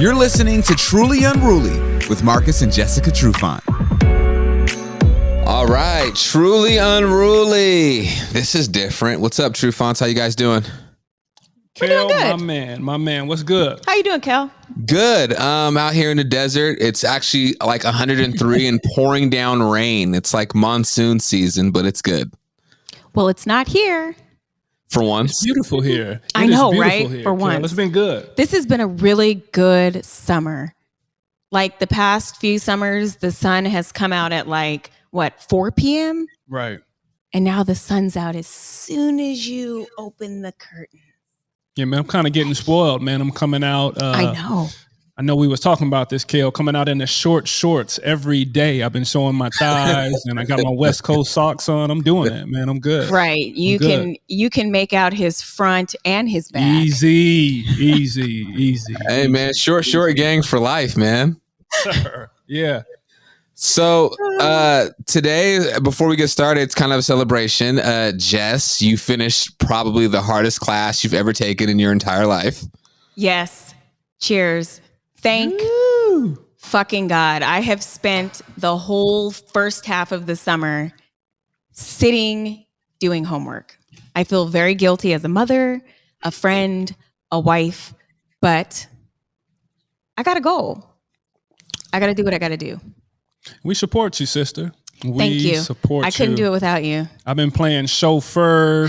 You're listening to Truly Unruly with Marcus and Jessica Trufant. All right, Truly Unruly. This is different. What's up, Trufants? How you guys doing? Kel, my man, what's good? How you doing, Kel? Good. Out here in the desert, it's actually like 103 and pouring down rain. It's like monsoon season, but it's good. Well, it's not here. For once. It's beautiful here. I know, right? For once. It's been good. This has been a really good summer. Like the past few summers, the sun has come out at 4 p.m.? Right. And now the sun's out as soon as you open the curtain. Yeah, man, I'm kind of getting spoiled, man. I'm coming out. I know. I know we was talking about this, Kel, coming out in the short shorts every day. I've been showing my thighs and I got my West Coast socks on. I'm doing it, man. I'm good. Right. You can make out his front and his back. Easy. Hey, man, short gangs for life, man. Yeah. So today, before we get started, it's kind of a celebration. Jess, you finished probably the hardest class you've ever taken in your entire life. Yes. Cheers. Thank fucking God. I have spent the whole first half of the summer sitting doing homework. I feel very guilty as a mother, a friend, a wife, but I got to go. I got to do what I got to do. We support you, sister. Thank you. Support you. I couldn't do it without you. I've been playing chauffeur,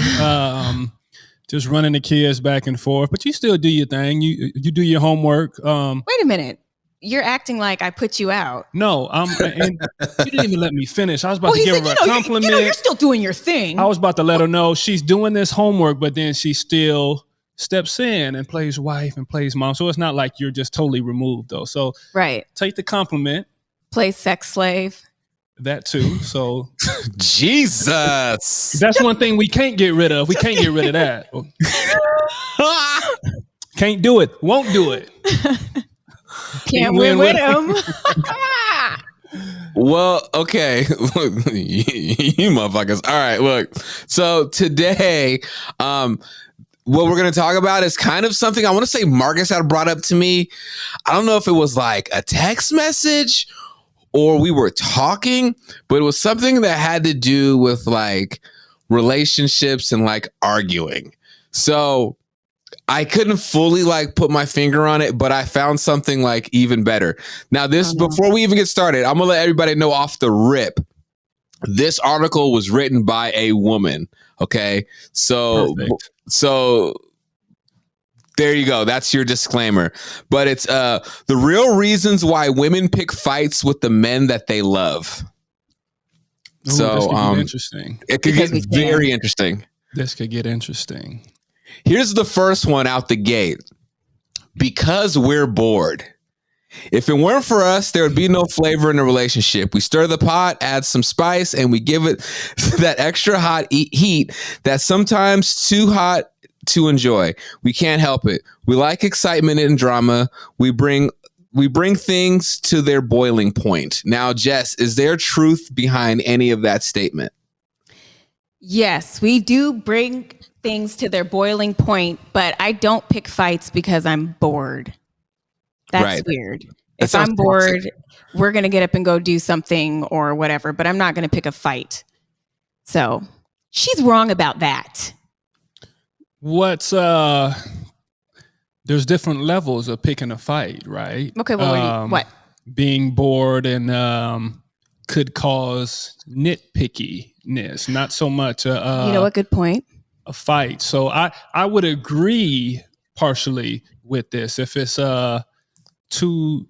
just running the kids back and forth, but you still do your thing. You do your homework. Wait a minute. You're acting like I put you out. No, and you didn't even let me finish. I was about to give her a compliment. You're still doing your thing. I was about to let her know she's doing this homework, but then she still steps in and plays wife and plays mom. So it's not like you're just totally removed, though. So right. Take the compliment. Play sex slave. That too. So Jesus. That's one thing we can't get rid of. We can't get rid of that. Can't do it. Won't do it. Can't win with him. Well, okay. You motherfuckers. All right, look. So today, what we're going to talk about is kind of something I want to say Marcus had brought up to me. I don't know if it was like a text message or we were talking, but it was something that had to do with like relationships and like arguing. So I couldn't fully like put my finger on it, but I found something like even better. Now this, before we even get started, I'm gonna let everybody know off the rip. This article was written by a woman. Okay. So there you go. That's your disclaimer. But it's the real reasons why women pick fights with the men that they love. Ooh, so this could get interesting. It could get very interesting. This could get interesting. Here's the first one out the gate. Because we're bored. If it weren't for us, there would be no flavor in the relationship. We stir the pot, add some spice, and we give it that extra hot heat that's sometimes too hot to enjoy. We can't help it. We like excitement and drama. We bring things to their boiling point. Now, Jess, is there truth behind any of that statement? Yes, we do bring things to their boiling point, but I don't pick fights because I'm bored. That's right. Weird. If I'm bored, we're going to get up and go do something or whatever, but I'm not going to pick a fight. So she's wrong about that. There's different levels of picking a fight, right? Okay, well, what? Being bored and could cause nitpickiness, not so much you know what, good point. A fight. So I would agree partially with this. If it's too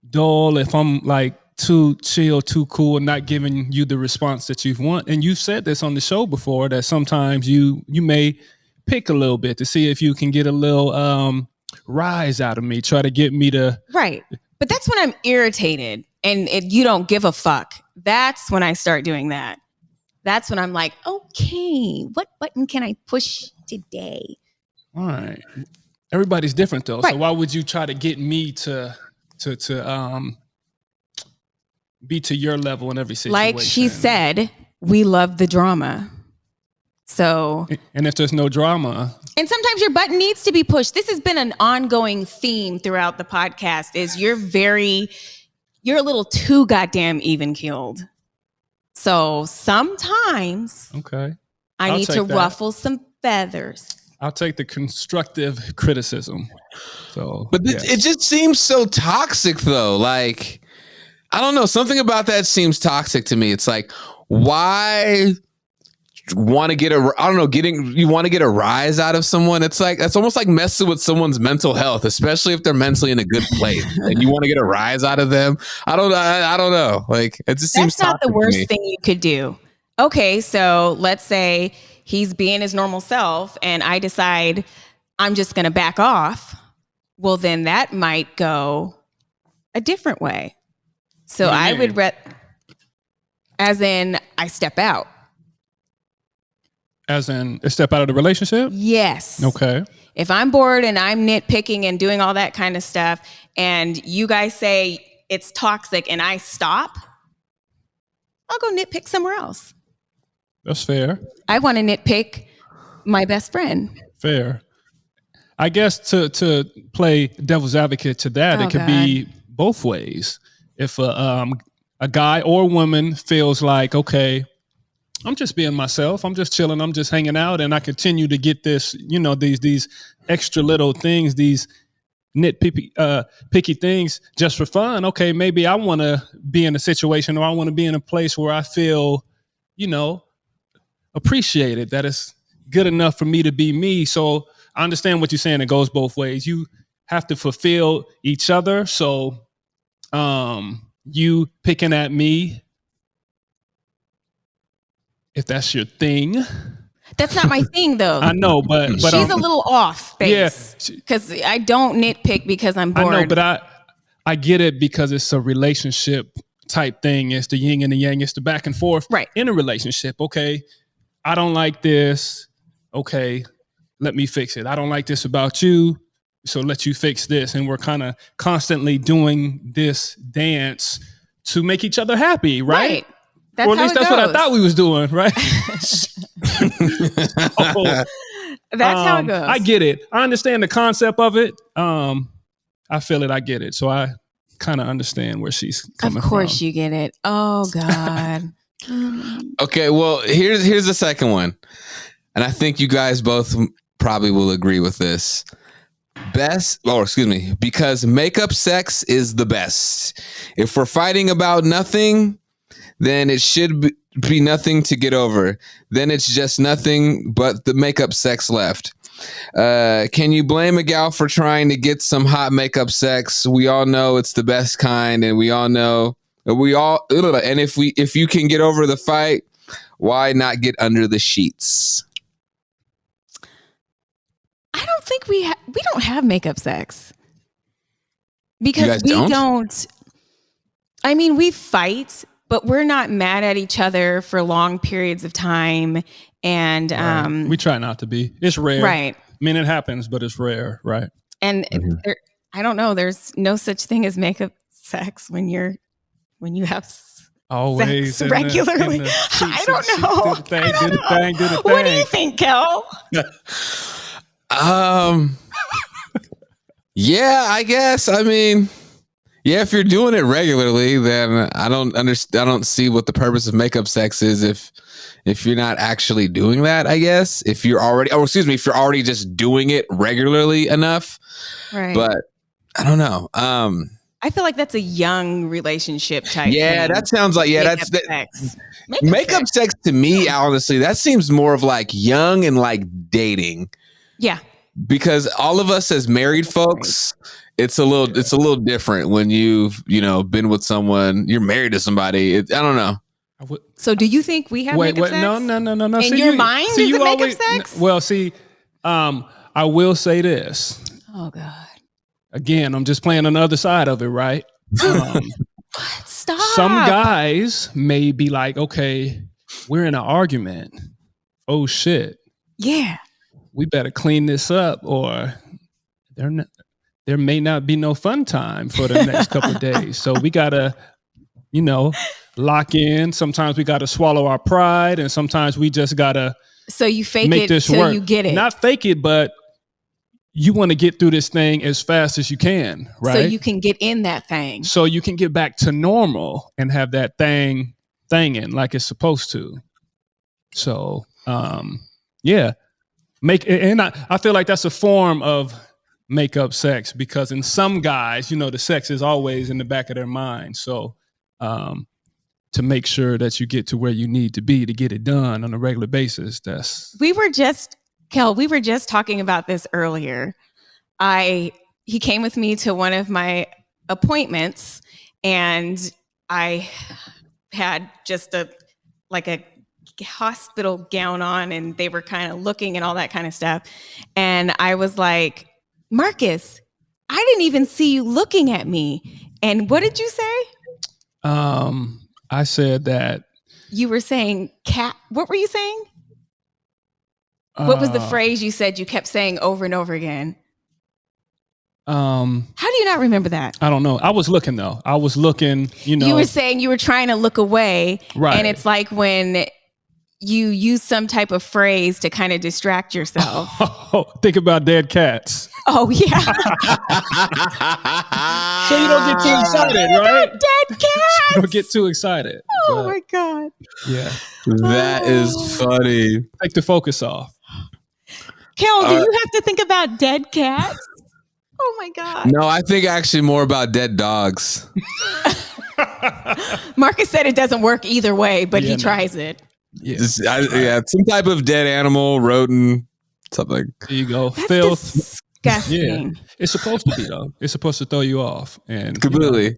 dull, if I'm like too chill, too cool, and not giving you the response that you want. And you've said this on the show before, that sometimes you may pick a little bit to see if you can get a little rise out of me, try to get me to... Right. But that's when I'm irritated and you don't give a fuck. That's when I start doing that. That's when I'm like, okay, what button can I push today? All right. Everybody's different though. Right. So why would you try to get me to be to your level in every situation? Like she said, we love the drama. So, and if there's no drama, and sometimes your button needs to be pushed. This has been an ongoing theme throughout the podcast is you're a little too goddamn even keeled. So sometimes I need to ruffle some feathers. I'll take the constructive criticism. So, but it just seems so toxic though. Like, I don't know, something about that seems toxic to me. It's like, why want to get you want to get a rise out of someone? It's like, that's almost like messing with someone's mental health, especially if they're mentally in a good place and you want to get a rise out of them. I don't know. Like, it just seems that's not the worst thing you could do. Okay, so let's say he's being his normal self and I decide I'm just going to back off. Well, then that might go a different way. So I would as in I step out. As in a step out of the relationship? Yes. Okay. If I'm bored and I'm nitpicking and doing all that kind of stuff and you guys say it's toxic and I stop, I'll go nitpick somewhere else. That's fair. I want to nitpick my best friend. Fair. I guess to play devil's advocate to that, it could be both ways. If a guy or woman feels like, okay, I'm just being myself, I'm just chilling, I'm just hanging out, and I continue to get this, these extra little things, these picky things just for fun. Okay, maybe I want to be in a situation, or I want to be in a place where I feel, appreciated, that it's good enough for me to be me. So I understand what you're saying. It goes both ways. You have to fulfill each other. So you picking at me, if that's your thing. That's not my thing, though. I know, but she's a little off base. Yeah, because I don't nitpick because I'm bored. I know, but I get it because it's a relationship type thing. It's the yin and the yang. It's the back and forth in a relationship. Okay, I don't like this. Okay, let me fix it. I don't like this about you, so let you fix this. And we're kind of constantly doing this dance to make each other happy, right? That's or at least that's what I thought we was doing, right? That's how it goes. I get it. I understand the concept of it. I feel it. I get it. So I kind of understand where she's coming from. Of course you get it. Oh, God. Okay, well, here's the second one. And I think you guys both probably will agree with this. Because makeup sex is the best. If we're fighting about nothing, then it should be nothing to get over. Then it's just nothing but the makeup sex left. Can you blame a gal for trying to get some hot makeup sex? We all know it's the best kind, and if you can get over the fight, why not get under the sheets? I don't think we don't have makeup sex because we don't. I mean, we fight, but we're not mad at each other for long periods of time. And we try not to be. It's rare. Right. I mean, it happens, but it's rare. Right. And I don't know. There's no such thing as makeup sex when you have always sex regularly. I don't know. Do the thing. What do you think, Kel? Yeah, I guess. I mean, yeah, if you're doing it regularly, then I don't see what the purpose of makeup sex is if you're not actually doing that, I guess. If you're already just doing it regularly enough. Right. But I don't know. I feel like that's a young relationship type thing. That sounds like makeup sex. Makeup sex to me, honestly, that seems more of like young and like dating. Yeah. Because all of us as married folks, it's a little different when you've, been with someone, you're married to somebody. I don't know. So do you think we have makeup sex? No. In your mind, is it makeup sex? Well, I will say this. Oh, God. Again, I'm just playing on the other side of it, right? Stop. Some guys may be like, okay, we're in an argument. Oh, shit. Yeah. We better clean this up, or there may not be no fun time for the next couple of days. So we gotta, lock in. Sometimes we gotta swallow our pride, and sometimes we just gotta So you fake make it this till work. you get it. Not fake it, but you want to get through this thing as fast as you can, right? So you can get in that thing. So you can get back to normal and have that thinging like it's supposed to. So, yeah, I feel like that's a form of make-up sex, because in some guys, the sex is always in the back of their mind. So, to make sure that you get to where you need to be to get it done on a regular basis. We were just talking about this earlier. He came with me to one of my appointments, and I had just a hospital gown on, and they were kind of looking and all that kind of stuff. And I was like, Marcus, I didn't even see you looking at me. And what did you say? I said that you were saying cat. What were you saying? What was the phrase you said you kept saying over and over again? How do you not remember that? I don't know. I was looking though. I was looking, You were saying you were trying to look away. Right. And it's like when you use some type of phrase to kind of distract yourself. Oh, think about dead cats. Oh, yeah. So you don't get too excited, right? Dead cats. You don't get too excited. Oh, my God. Yeah. That is funny. Take the focus off. Kel, do you have to think about dead cats? Oh, my God. No, I think actually more about dead dogs. Marcus said it doesn't work either way, but he tries it. Yeah. Some type of dead animal, rodent, something. There you go. That's Filth. disgusting. Yeah. It's supposed to be though. It's supposed to throw you off. And Completely.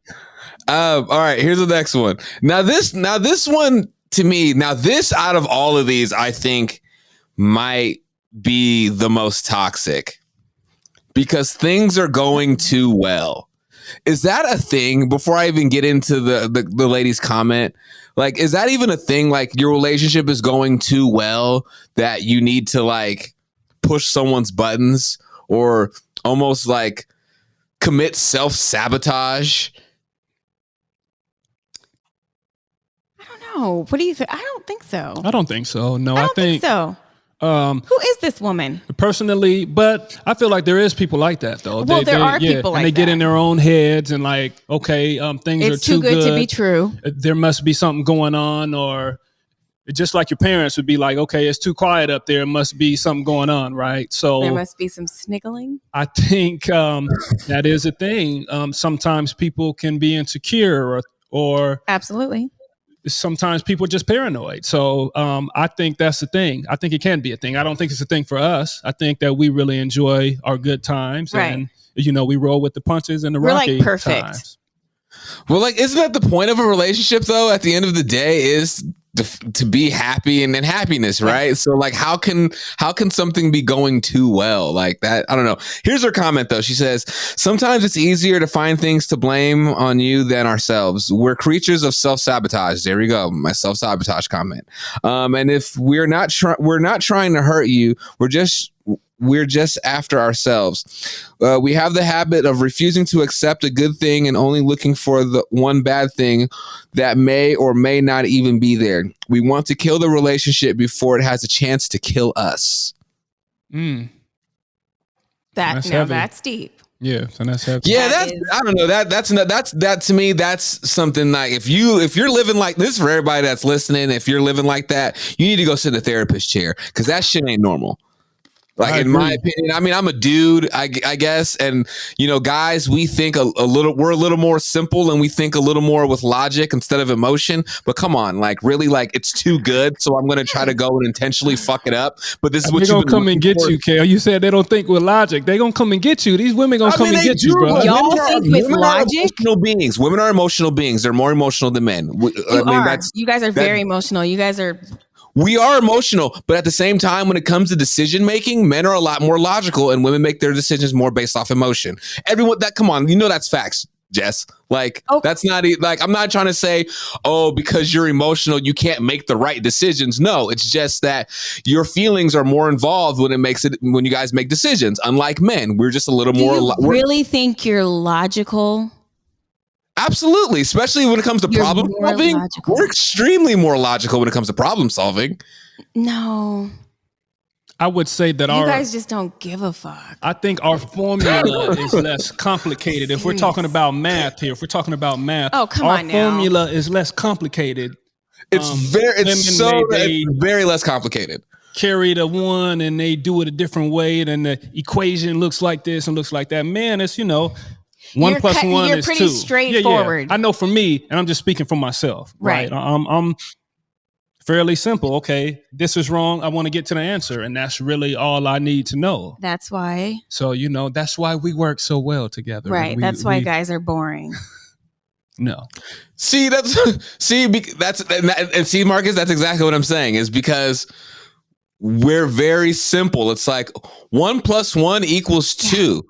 All right, here's the next one. Now this one to me, this out of all of these, I think might be the most toxic, because things are going too well. Is that a thing? Before I even get into the lady's comment, like, is that even a thing? Like, your relationship is going too well that you need to like push someone's buttons, or almost like commit self-sabotage? I don't know. What do you think? I don't think so. I don't think so. No, I don't think so. Who is this woman? Personally, but I feel like there is people like that though. Well, there are people like and they get that. in their own heads and like, okay, things It's are too good to be true. There must be something going on, or just like your parents would be like, okay, it's too quiet up there. It must be something going on, right? So there must be some sniggling. I think that is a thing. Sometimes people can be insecure, or Absolutely. sometimes people are just paranoid. So I think that's the thing. I think it can be a thing. I don't think it's a thing for us. I think that we really enjoy our good times. Right. And, we roll with the punches and the We're rocky like perfect. times. Well, like, isn't that the point of a relationship though? At the end of the day, is to be happy and in happiness, right? So like, how can something be going too well like that? I don't know. Here's her comment though. She says, sometimes it's easier to find things to blame on you than ourselves. We're creatures of self-sabotage. There we go. My self-sabotage comment. And if we're not trying to hurt you, we're just after ourselves. We have the habit of refusing to accept a good thing and only looking for the one bad thing that may or may not even be there. We want to kill the relationship before it has a chance to kill us. That's deep. Yeah, and that's heavy. Yeah, I don't know. That to me, that's something like, if you're living like this, for everybody that's listening, if you're living like that, you need to go sit in a therapist chair, because that shit ain't normal. Like, in my opinion, I mean, I'm a dude, I guess. And, guys, we think we're a little more simple, and we think a little more with logic instead of emotion. But come on, like, really, like, it's too good. So I'm going to try to go and intentionally fuck it up. But this is what you're going to come and get you, Kale. You said they don't think with logic. They going to come and get you. These women going to come and get you, bro. Y'all think with logic? Women are emotional beings. They're more emotional than men. You guys are very emotional. You guys are... We are emotional, but at the same time, when it comes to decision making, men are a lot more logical, and women make their decisions more based off emotion. Come on, that's facts, Jess. Like, That's not like, I'm not trying to say, because you're emotional, you can't make the right decisions. No, it's just that your feelings are more involved when you guys make decisions. Unlike men, we're just a little more. Do you really think you're logical? Absolutely, especially when it comes to problem solving. Logical. We're extremely more logical when it comes to problem solving. No. I would say that You guys just don't give a fuck. I think our formula is less complicated. If we're talking about math here, Oh, come our on now. formula is less complicated. It's very less complicated. Carry the one and they do it a different way, and the equation looks like this and looks like that. Man, it's 1 plus 1 you're is pretty 2. straightforward. Yeah. I know for me, and I'm just speaking for myself. Right. I'm fairly simple. Okay, this is wrong. I want to get to the answer, and that's really all I need to know. That's why. So that's why we work so well together. Right. That's why guys are boring. No. See, Marcus, that's exactly what I'm saying, is because we're very simple. It's like 1 plus 1 equals 2.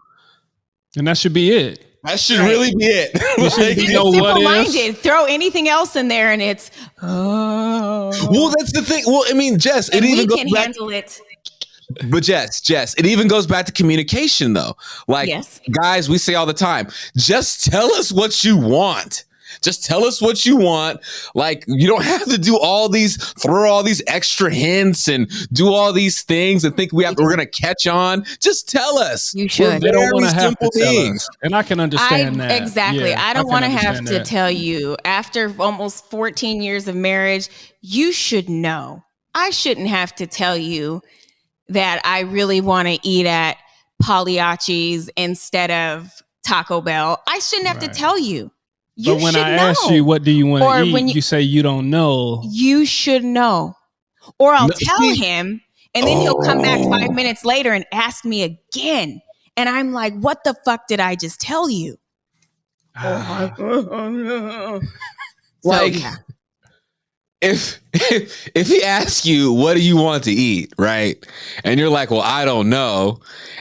And that should be it. That should really be it. Simple-minded. Throw anything else in there and it's, Well, that's the thing. Well, I mean, Jess, it even goes back. Handle it. But Jess, it even goes back to communication, though. Like, guys, we say all the time, just tell us what you want. Just tell us what you want. Like, you don't have to throw all these extra hints and do all these things and think we're going to catch on. Just tell us. You should. They don't want to have to tell us. And I can understand that. Exactly. Yeah, I don't want to have to tell you. After almost 14 years of marriage, you should know. I shouldn't have to tell you that I really want to eat at Pagliacci's instead of Taco Bell. I shouldn't have to tell you. But when I ask you, what do you want to eat? You say you don't know. You should know. Or I'll tell him, and then he'll come back 5 minutes later and ask me again. And I'm like, what the fuck did I just tell you? If he asks you, what do you want to eat, right? And you're like, well, I don't know.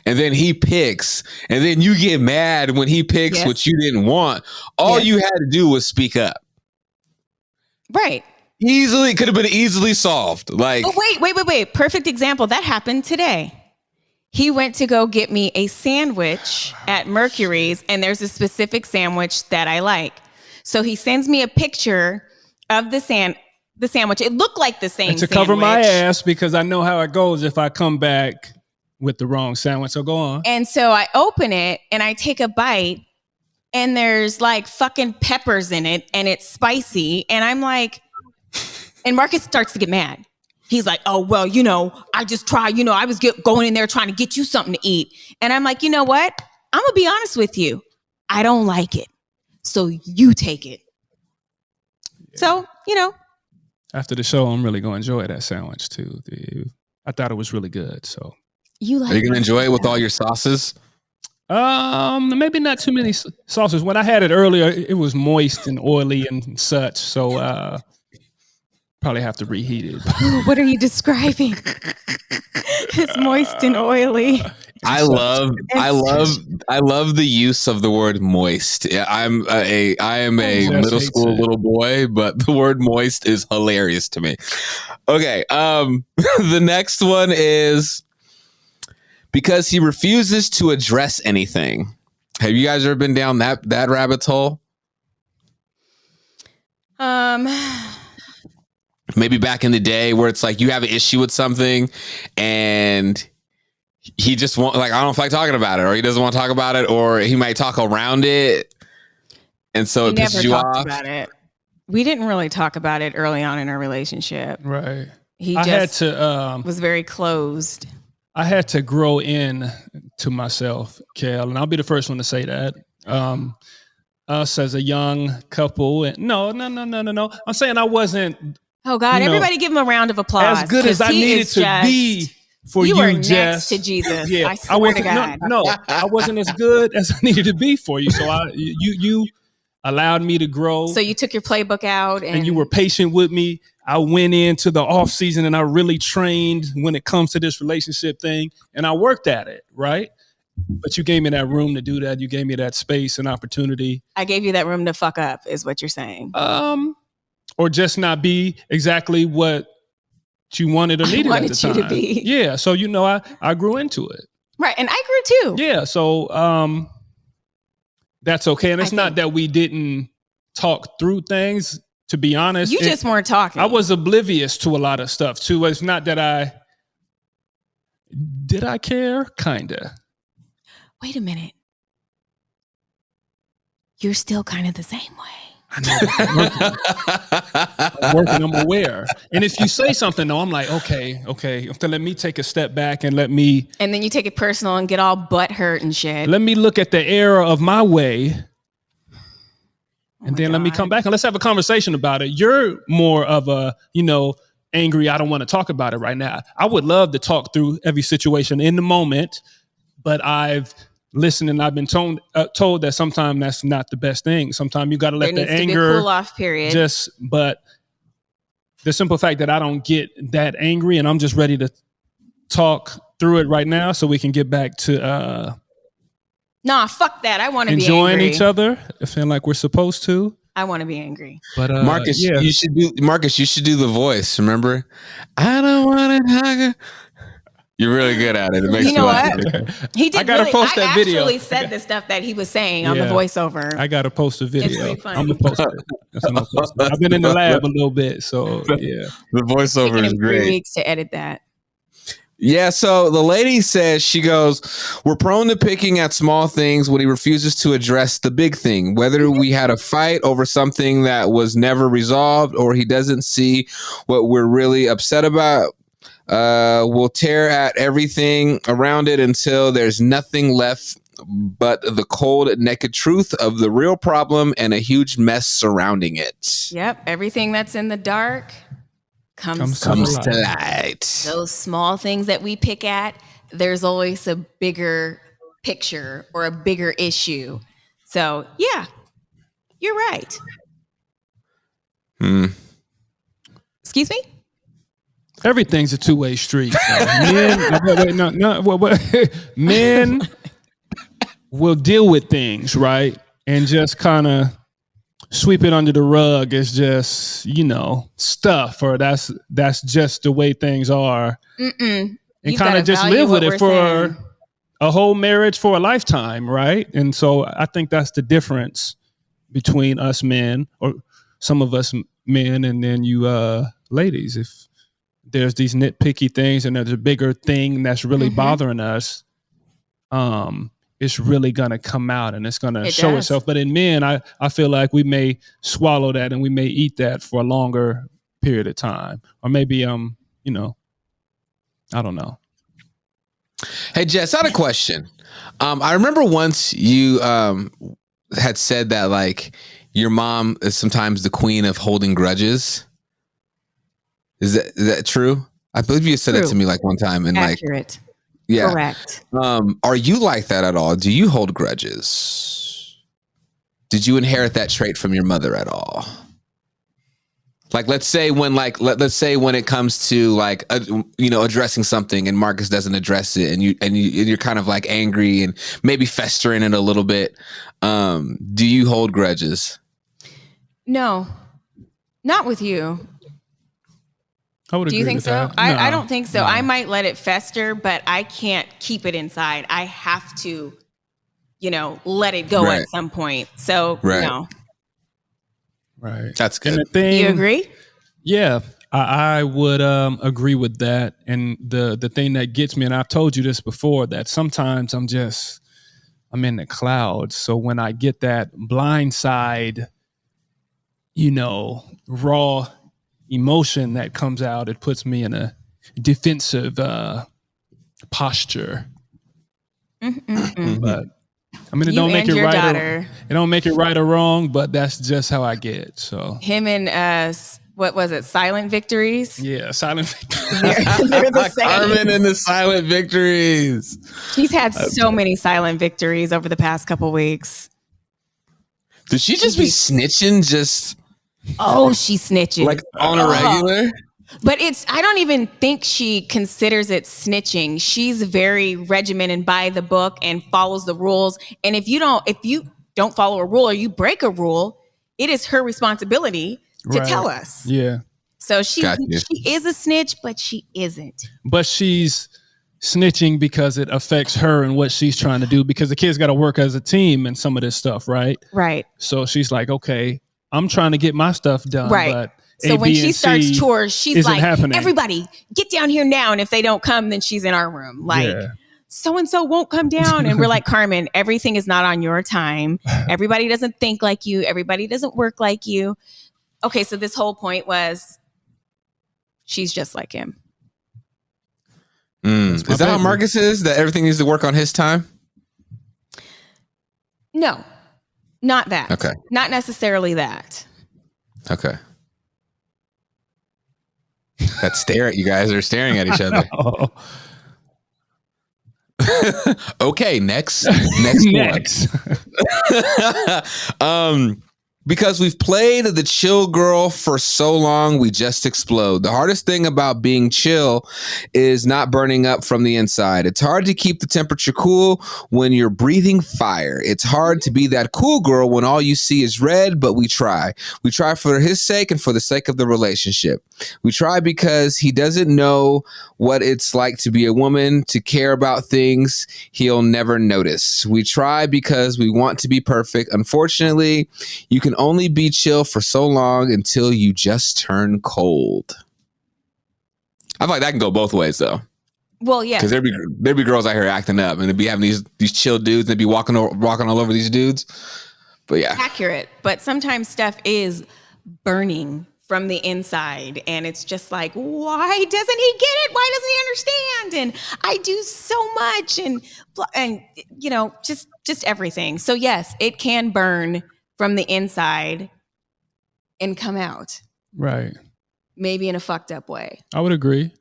And then he picks, and then you get mad when he picks what you didn't want. All you had to do was speak up. Right. Could have been easily solved. Like, oh, wait. Perfect example. That happened today. He went to go get me a sandwich at Mercury's, and there's a specific sandwich that I like. So he sends me a picture of the sandwich. It looked like the same to cover my ass, because I know how it goes if I come back with the wrong sandwich. So go on. And so I open it and I take a bite, and there's like fucking peppers in it, and it's spicy. And I'm like, and Marcus starts to get mad. He's like, oh, well, I just tried, I was going in there trying to get you something to eat. And I'm like, you know what? I'm going to be honest with you. I don't like it. So you take it. Yeah. So, After the show, I'm really going to enjoy that sandwich too. I thought it was really good. So, are you going to enjoy it with all your sauces? Maybe not too many sauces. When I had it earlier, it was moist and oily and such. So, probably have to reheat it. What are you describing? It's moist and oily. I love the use of the word moist. I am a middle school little boy, but the word moist is hilarious to me. Okay. The next one is because he refuses to address anything. Have you guys ever been down that rabbit hole? Maybe back in the day where it's like you have an issue with something and he just won't, like, I don't feel like talking about it, or he doesn't want to talk about it, or he might talk around it. And so it pisses you off. About it. We didn't really talk about it early on in our relationship. Right. He just was very closed. I had to grow in to myself, Kel, and I'll be the first one to say that. Us as a young couple, and no. I'm saying I wasn't. Oh God! Everybody give him a round of applause. As good as I needed to be for you, Jess. Next to Jesus. Yeah, I swear to God. No, I wasn't as good as I needed to be for you. So you allowed me to grow. So you took your playbook out, and you were patient with me. I went into the off season and I really trained when it comes to this relationship thing, and I worked at it, right? But you gave me that room to do that. You gave me that space and opportunity. I gave you that room to fuck up, is what you're saying. Or just not be exactly what you wanted or needed at the time. You to be. Yeah. So, I grew into it. Right. And I grew too. Yeah. So, that's okay. And it's not that we didn't talk through things, to be honest. You just weren't talking. I was oblivious to a lot of stuff too. It's not that Did I care? Kinda. Wait a minute. You're still kind of the same way. I know. I'm working. I'm aware. And if you say something, though, I'm like, okay. So let me take a step back and let me. And then you take it personal and get all butt hurt and shit. Let me look at the error of my way. And then let me come back and let's have a conversation about it. You're more of a, angry. I don't want to talk about it right now. I would love to talk through every situation in the moment, but I've listened and I've been told that sometimes that's not the best thing. Sometimes you got to let the anger cool off period. But the simple fact that I don't get that angry and I'm just ready to talk through it right now so we can get back to nah, fuck that. I want to be enjoying angry. each other, feeling like we're supposed to. I want to be angry. But Marcus, you should do the voice. Remember, I don't want to talk. You're really good at it. It makes you know me what? laugh. He did. I gotta post that video. I actually said the stuff that he was saying on the voiceover. I gotta post a video. It's pretty funny. I'm gonna post it. That's what I'm posting. I've been in the lab a little bit, so yeah. The voiceover is great. 3 weeks to edit that. Yeah, so the lady says, she goes, we're prone to picking at small things when he refuses to address the big thing, whether we had a fight over something that was never resolved or he doesn't see what we're really upset about. We'll tear at everything around it until there's nothing left but the cold, naked truth of the real problem and a huge mess surrounding it. Yep, everything that's in the dark comes to light. Those small things that we pick at, there's always a bigger picture or a bigger issue. So, yeah, you're right. Excuse me? Everything's a two-way street. Men will deal with things, right? And just kind of sweep it under the rug as just, stuff, or that's just the way things are. And kind of just live with it for a whole marriage, for a lifetime, right? And so I think that's the difference between us men, or some of us men, and then you ladies. If there's these nitpicky things and there's a bigger thing that's really bothering us, it's really going to come out and it's going to show itself. But in men, I feel like we may swallow that and we may eat that for a longer period of time. Or maybe, I don't know. Hey, Jess, I had a question. I remember once you had said that, like, your mom is sometimes the queen of holding grudges. Is that true? I believe you said that to me like one time. And accurate. Yeah. Correct. Are you like that at all? Do you hold grudges? Did you inherit that trait from your mother at all? Like, let's say when it comes to like, addressing something and Marcus doesn't address it and you're kind of like angry and maybe festering it a little bit. Do you hold grudges? No, not with you. I would agree. Do you think with so? that. I don't think so. No. I might let it fester, but I can't keep it inside. I have to, let it go at some point. So, no. Right. That's good. And the thing, you agree? Yeah, I would agree with that. And the thing that gets me, and I've told you this before, that sometimes I'm in the clouds. So when I get that blindside, raw emotion that comes out, it puts me in a defensive posture. But it don't make it right. It don't make it right or wrong, but that's just how I get. So him and what was it? Silent victories. Yeah, silent victories. They're the same. Carmen and the silent victories. He's had so many silent victories over the past couple weeks. Did she just be snitching? Oh, she snitches. Like on a regular? But I don't even think she considers it snitching. She's very regimented by the book and follows the rules. And if you don't follow a rule or you break a rule, it is her responsibility to tell us. Yeah. So she is a snitch, but she isn't. But she's snitching because it affects her and what she's trying to do, because the kids got to work as a team and some of this stuff, right? Right. So she's like, okay, I'm trying to get my stuff done, but So A, when B, she and starts C chores, she's isn't like, happening. everybody get down here now. And if they don't come, then she's in our room. Like, Yeah. so-and-so won't come down. And we're like, Carmen, everything is not on your time. Everybody doesn't think like you. Everybody doesn't work like you. Okay, so this whole point was she's just like him. Is that how Marcus is? That everything needs to work on his time? No, not that. Okay. Not necessarily that. Okay. That stare at you guys are staring at each other. Okay, next one. Because we've played the chill girl for so long, we just explode. The hardest thing about being chill is not burning up from the inside. It's hard to keep the temperature cool when you're breathing fire. It's hard to be that cool girl when all you see is red, but we try. We try for his sake and for the sake of the relationship. We try because he doesn't know what it's like to be a woman, to care about things he'll never notice. We try because we want to be perfect. Unfortunately, you can only be chill for so long until you just turn cold. I feel like that can go both ways, though. Well, yeah, because there'd be girls out here acting up, and they'd be having these chill dudes, and they'd be walking all over these dudes. But yeah, accurate. But sometimes stuff is burning from the inside, and it's just like, why doesn't he get it? Why doesn't he understand? And I do so much, and you know, just everything. So yes, it can burn from the inside and come out. Right. Maybe in a fucked up way. I would agree.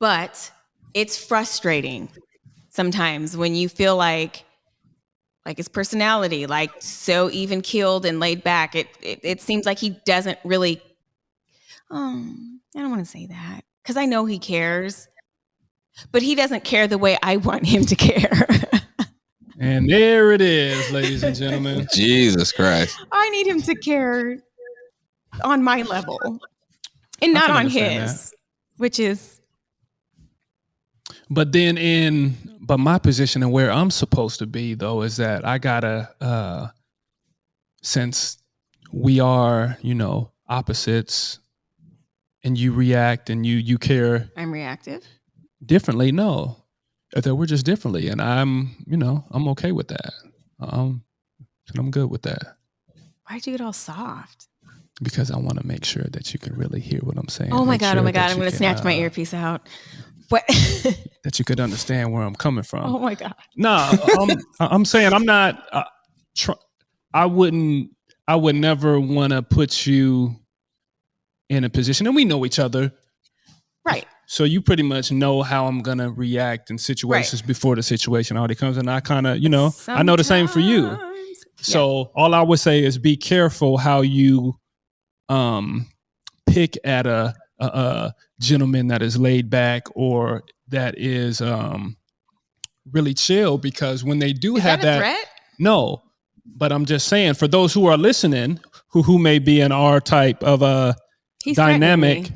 But it's frustrating sometimes when you feel like his personality, like so even keeled and laid back. It seems like he doesn't really, I don't want to say that because I know he cares, but he doesn't care the way I want him to care. And there it is, ladies and gentlemen. Jesus Christ. I need him to care on my level and not on his, which is. But then but my position and where I'm supposed to be, though, is that I gotta, since we are, opposites and you react and you care. I'm reactive. Differently, no. That we're just differently, and I'm okay with that. I'm good with that. Why'd you get all soft? Because I want to make sure that you can really hear what I'm saying. Oh my God! I'm going to snatch my earpiece out. What? That you could understand where I'm coming from. Oh my God! No, I'm saying I'm not. I would never want to put you in a position, and we know each other, right? So you pretty much know how I'm going to react in situations before the situation already comes. And I kind of, I know the same for you. So all I would say is be careful how you pick at a gentleman that is laid back or that is really chill, because when they do have that, threat? No, but I'm just saying for those who are listening, who may be in our type of a dynamic,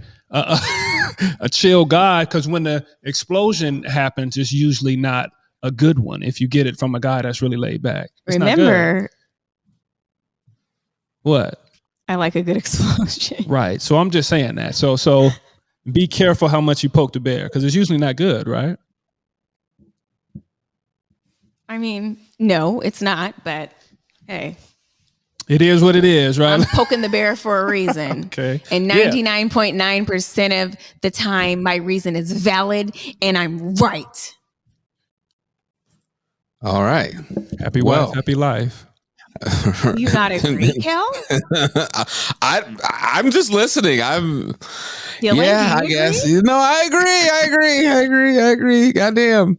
a chill guy, because when the explosion happens, it's usually not a good one if you get it from a guy that's really laid back. It's remember what? I like a good explosion. Right. So I'm just saying that. So be careful how much you poke the bear, because it's usually not good, right? I mean, no, it's not, but hey. It is what it is, right? I'm poking the bear for a reason. Okay. And 99.9% of the time, my reason is valid and I'm right. All right. Happy wife, happy life. You not agree, Kel? I'm just listening. Dylan, I guess. No, I agree. Goddamn.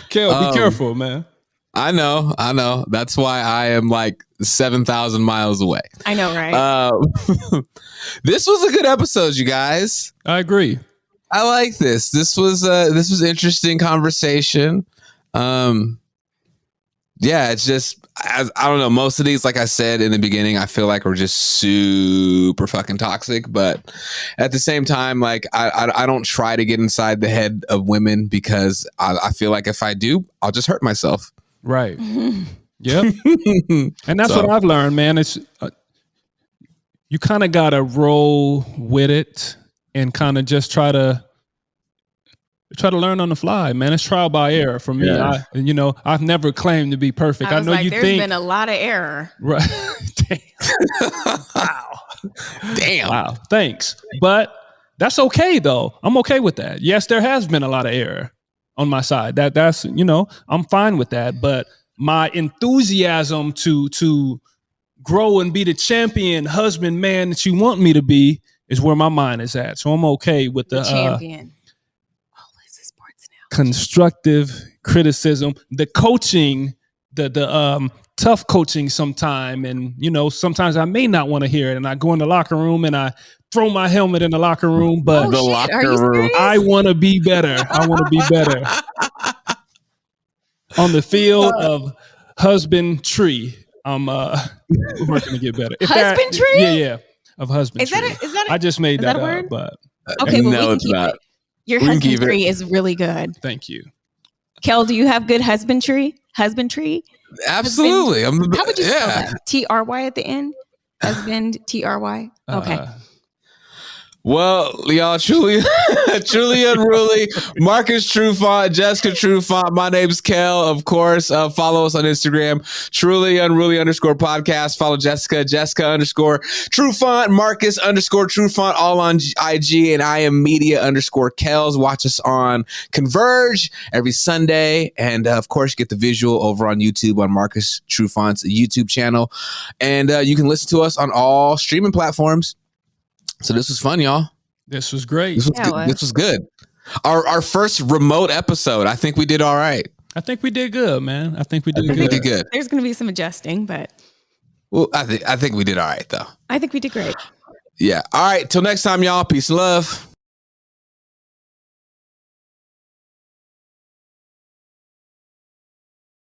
Kel, be careful, man. I know. That's why I am like 7,000 miles away. I know, right? This was a good episode, you guys. I agree. I like this. This was interesting conversation. Yeah, it's just, I don't know. Most of these, like I said in the beginning, I feel like we're just super fucking toxic. But at the same time, like I don't try to get inside the head of women, because I feel like if I do, I'll just hurt myself. Right. Yep. And that's what I've learned, man. It's you kind of got to roll with it and kind of just try to learn on the fly, man. It's trial by error for me. Yeah. I've never claimed to be perfect. I I was know like, you there's think been a lot of error. right. Wow. Damn. Wow. Thanks. But that's okay though. I'm okay with that. Yes, there has been a lot of error on my side. That's I'm fine with that. But my enthusiasm to grow and be the champion husband, man that you want me to be is where my mind is at. So I'm okay with the champion. This is sports now. Constructive criticism, the coaching, the tough coaching sometime. And, sometimes I may not want to hear it. And I go in the locker room and I throw my helmet in the locker room, but The locker Are you room. serious? I want to be better. I want to be better on the field of husbandry. I'm working to get better. Husbandry? Yeah. Of husbandry. Is that I just made that a up, word? but okay, but No, we can it's keep not. it. Your We can keep husbandry is really good. thank you. Kel, do you have good husbandry? Absolutely. How would you spell that? TRY at the end? Husband, TRY? Okay. Well, y'all, truly unruly. Marcus Trufant, Jessica Trufant. My name's Kel, of course. Follow us on Instagram, truly unruly _podcast. Follow Jessica _ Trufant, Marcus _ Trufant, all on IG, and I am media _Kels. Watch us on Converge every Sunday, and of course, get the visual over on YouTube on Marcus Trufant's YouTube channel, and you can listen to us on all streaming platforms. So this was fun, y'all. This was great. This was good. Our first remote episode. I think we did all right. I think we did good, man. I think we did good. There's going to be some adjusting, but Well, I think we did all right though. I think we did great. Yeah. All right. Till next time, y'all. Peace and love.